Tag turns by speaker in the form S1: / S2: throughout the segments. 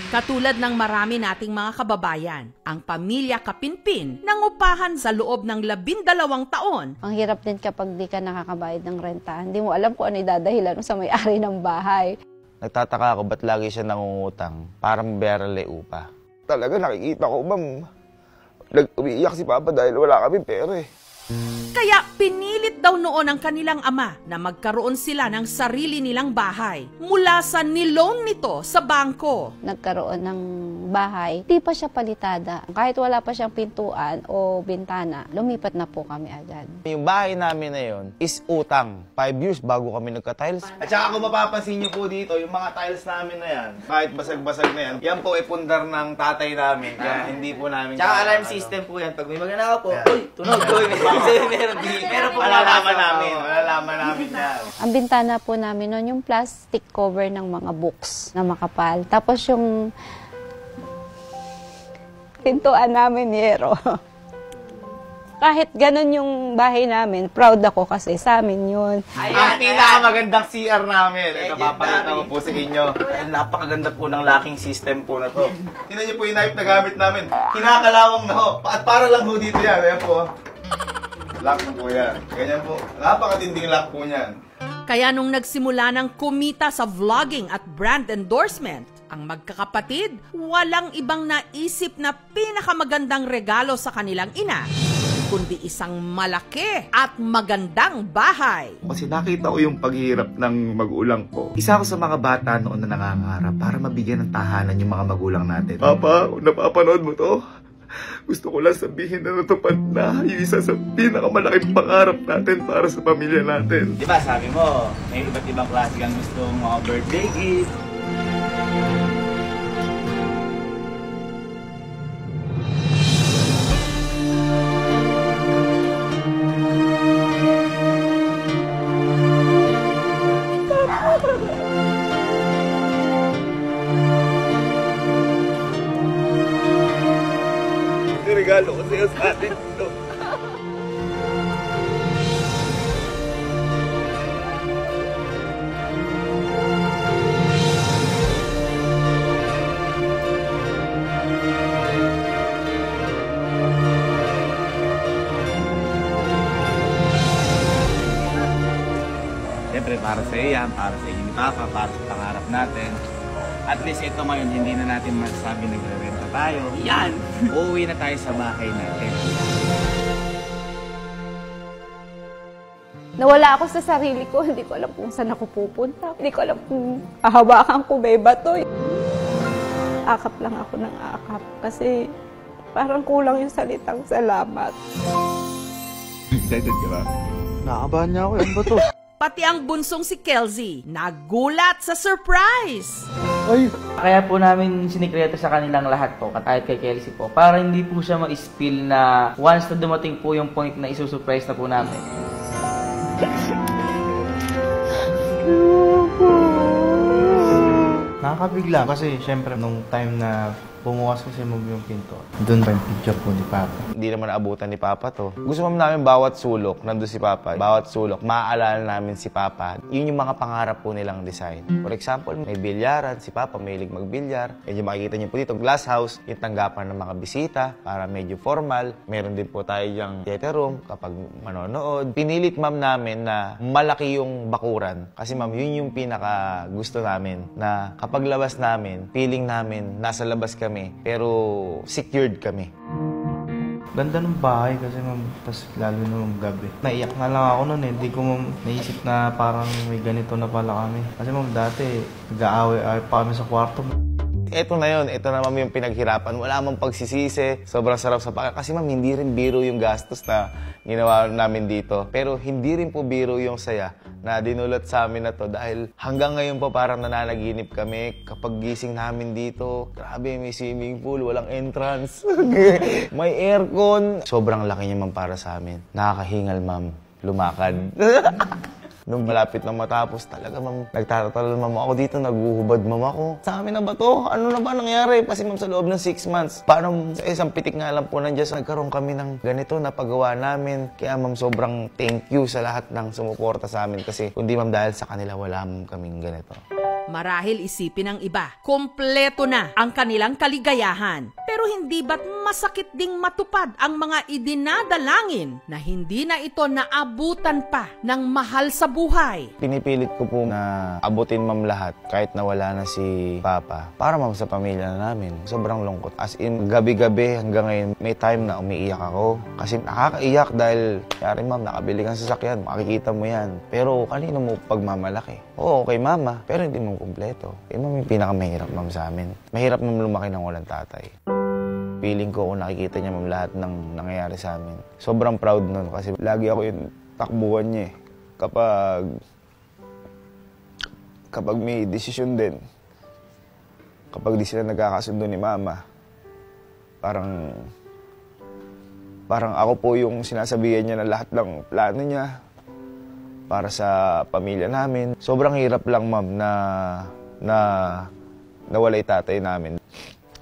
S1: Katulad ng marami nating mga kababayan, ang pamilya Kapinpin nangupahan sa loob ng 12 taon.
S2: Ang hirap din kapag di ka nakakabayad ng renta. Hindi mo alam kung ano idadahilan sa may-ari ng bahay.
S3: Nagtataka ako ba't lagi siya nangungutang para mabayaran lang upa. Talaga nakikita ko, ma'am, umiiyak si Papa dahil wala kami pera eh.
S1: Kaya pinilit daw noon ng kanilang ama na magkaroon sila ng sarili nilang bahay mula sa niloan nito sa bangko.
S2: Nagkaroon ng bahay, di pa siya palitada. Kahit wala pa siyang pintuan o bintana, lumipat na po kami agad.
S3: Yung bahay namin na yun is utang. 5 years bago kami nagka-tiles. At saka kung mapapansin nyo po dito, yung mga tiles namin na yan, kahit basag-basag na yan, yan po ay pundar ng tatay namin. Kaya hindi po namin...
S4: Tsaka alarm system po yan. Pag may magnanakaw po, uy, tunog, uy, meron po
S3: malalaman namin. Malalaman namin yan.
S2: Ang bintana po namin noon, yung plastic cover ng mga books na makapal. Tapos yung pintuan namin, yero. Kahit ganun yung bahay namin, proud ako kasi sa amin yun.
S3: Ang pinakamagandang CR namin. Ito, papakita ko po sa inyo.
S4: Napakaganda po ng locking system po na to.
S3: Tingnan niyo po yung knife na gamit namin. Kinakalawang na ho. At para lang ho dito yan. Ayan po. Lock po yan. Ganyan po. Napakatinding lock po niyan.
S1: Kaya nung nagsimula ng kumita sa vlogging at brand endorsement, ang magkakapatid, walang ibang naisip na pinakamagandang regalo sa kanilang ina, kundi isang malaki at magandang bahay.
S3: Kasi nakita ko yung paghihirap ng magulang ko. Isa ako sa mga bata noon na nangangarap para mabigyan ng tahanan yung mga magulang natin. Papa, kung napapanood mo to, gusto ko lang sabihin na natupad na yung isa sa pinakamalaking pangarap natin para sa pamilya natin.
S4: Di ba sabi mo, may iba't ibang klase kang gusto mga birthday gift.
S3: Regalo ko sa'yo sa atin ito.
S4: Siyempre, para sa iyo yan, para sa inyo ni Papa, para sa pangarap natin. At least ito ngayon, hindi na natin masasabi nagre-renta tayo. Yan! Uuwi na tayo sa bahay natin.
S2: Nawala ako sa sarili ko, hindi ko alam kung saan ako pupunta. Hindi ko alam kung hahawakan ko ba iba to. Akap lang ako ng akap kasi parang kulang yung salitang salamat.
S3: Excited ka ba? Nakabahan niya ako. Ano ba to?
S1: Pati ang bunsong si Kelzy, nagulat sa surprise!
S3: Ay!
S5: Kaya po namin sinikreto sa kanilang lahat po, kahit kay Kelzy po, para hindi po siya ma-spill na once na dumating po yung point na isusurprise na po namin.
S6: Nakakabigla kasi syempre nung time na bumukas kasi yung pinto, doon pa yung picture po ni Papa.
S3: Hindi naman naabutan ni Papa to. Gusto namin bawat sulok, nandun si Papa. Bawat sulok, maaalala namin si Papa. Yun yung mga pangarap po nilang design. For example, may bilyaran. Si Papa mahilig magbilyar. Medyo makikita niyo po dito, glass house. Yung tanggapan ng mga bisita para medyo formal. Meron din po tayo yung theater room kapag manonood. Pinilit ma'am namin na malaki yung bakuran. Kasi ma'am, yun yung pinaka gusto namin. Na kapag labas namin, feeling namin nasa labas kami. Pero secured kami.
S6: Ganda ng bahay kasi ma'am, tas lalo nung gabi. Naiyak na lang ako noon eh. Hindi ko naisip na parang may ganito na pala kami. Kasi ma'am, dati nag-aaway pa kami sa kwarto.
S3: Ito na yun. Ito na ma'am yung pinaghirapan. Wala mang pagsisisi. Sobrang sarap sa paka. Kasi ma'am, hindi rin biro yung gastos na ginawa namin dito. Pero hindi rin po biro yung saya na dinulat sa amin na to. Dahil hanggang ngayon po parang nananaginip kami. Kapag gising namin dito, grabe, may swimming pool, walang entrance. May aircon. Sobrang laki niya ma'am para sa amin. Nakakahingal ma'am. Lumakad. Nung malapit na matapos, talaga ma'am, nagtatalal ma'am ako dito, naguhubad ma'am ako. Sa amin na ba to? Ano na ba nangyari? Kasi ma'am sa loob ng 6 months, paano sa isang pitik nga lang po nandiyan, nagkaroon kami ng ganito na paggawa namin. Kaya ma'am, sobrang thank you sa lahat ng sumuporta sa amin kasi kundi ma'am dahil sa kanila wala ma'am kaming ganito.
S1: Marahil isipin ng iba, kumpleto na ang kanilang kaligayahan. Pero hindi ba't masakit ding matupad ang mga idinadalangin na hindi na ito naabutan pa ng mahal sa buhay?
S3: Pinipilit ko po na abutin ma'am lahat kahit nawala na si Papa para ma'am sa pamilya na namin. Sobrang lungkot. As in, gabi-gabi hanggang ngayon may time na umiiyak ako. Kasi nakakaiyak dahil yari ma'am, nakabili kang sasakyan, makikita mo yan. Pero kanino mo pagmamalaki? Oo, kay mama, pero hindi mo kumpleto. Ma'am, yung pinakamahirap ma'am sa amin. Mahirap ma'am lumaki ng walang tatay. Feeling ko kung nakikita niya ma'am lahat ng nangyayari sa amin. Sobrang proud nun kasi lagi ako yung takbuhan niya eh. Kapag may desisyon din, kapag di sila nagkakasundo ni mama, parang ako po yung sinasabihan niya na lahat ng plano niya para sa pamilya namin. Sobrang hirap lang ma'am na nawala yung tatay namin.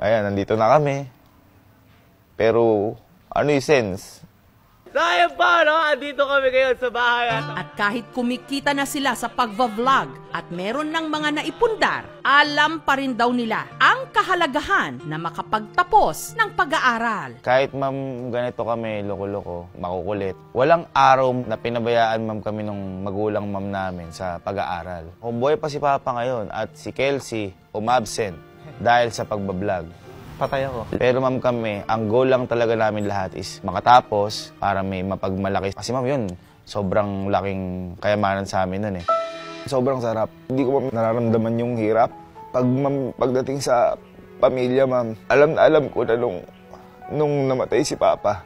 S3: Ayan, nandito na kami. Pero ano yung sense?
S4: So ayun pa, no? Andito kami ngayon sa bahay.
S1: At kahit kumikita na sila sa pagva-vlog at meron ng mga naipundar, alam pa rin daw nila ang kahalagahan na makapagtapos ng pag-aaral.
S3: Kahit ma'am ganito kami, loko-loko, makukulit, walang araw na pinabayaan ma'am kami nung magulang ma'am namin sa pag-aaral. Buhay pa si Papa ngayon at si Kelsey umabsent dahil sa pagbablog.
S6: Patay ako.
S3: Pero ma'am kami, ang goal lang talaga namin lahat is makatapos para may mapagmalaki. Kasi ma'am yun, sobrang laking kayamanan sa amin nun eh. Sobrang sarap. Hindi ko ma'am nararamdaman yung hirap. Pagdating sa pamilya ma'am, alam ko na nung namatay si Papa,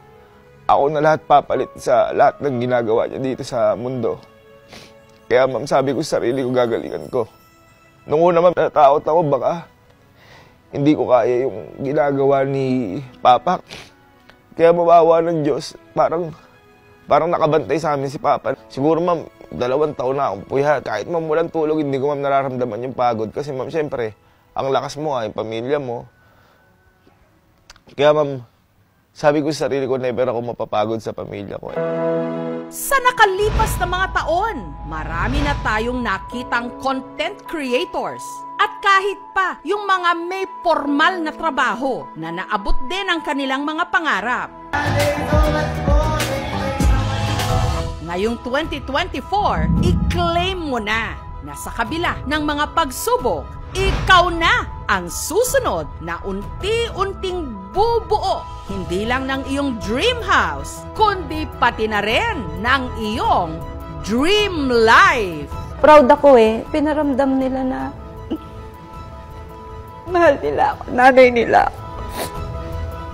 S3: ako na lahat papalit sa lahat ng ginagawa niya dito sa mundo. Kaya ma'am, sabi ko sa sarili ko, gagalingan ko. Nung una ma'am, natakot ako baka hindi ko kaya yung ginagawa ni Papa. Kaya mabawa ng Diyos, parang nakabantay sa amin si Papa. Siguro ma'am, 2 taon na akong puya. Kahit ma'am walang tulog, hindi ko ma'am nararamdaman yung pagod. Kasi ma'am, syempre, ang lakas mo yung pamilya mo. Kaya ma'am, sabi ko sa sarili ko, never ako mapapagod sa pamilya ko.
S1: Sa nakalipas na mga taon, marami na tayong nakitang content creators. At kahit pa yung mga may formal na trabaho na naabot din ang kanilang mga pangarap. Ngayong 2024, i-claim mo na sa kabila ng mga pagsubok, ikaw na ang susunod na unti-unting bubuo, hindi lang ng iyong dream house, kundi pati na rin ng iyong dream life.
S2: Proud ako eh. Pinaramdam nila na mahal nila ako, nanay nila.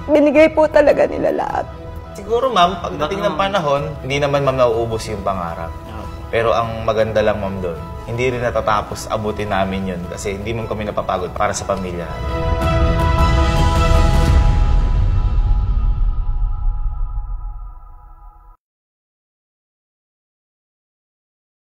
S2: Binigay po talaga nila lahat.
S3: Siguro ma'am, pagdating ng panahon, hindi naman ma'am nauubos yung pangarap. Pero ang maganda lang ma'am doon, hindi rin natatapos abutin namin yun kasi hindi ma'am kami napapagod para sa pamilya namin.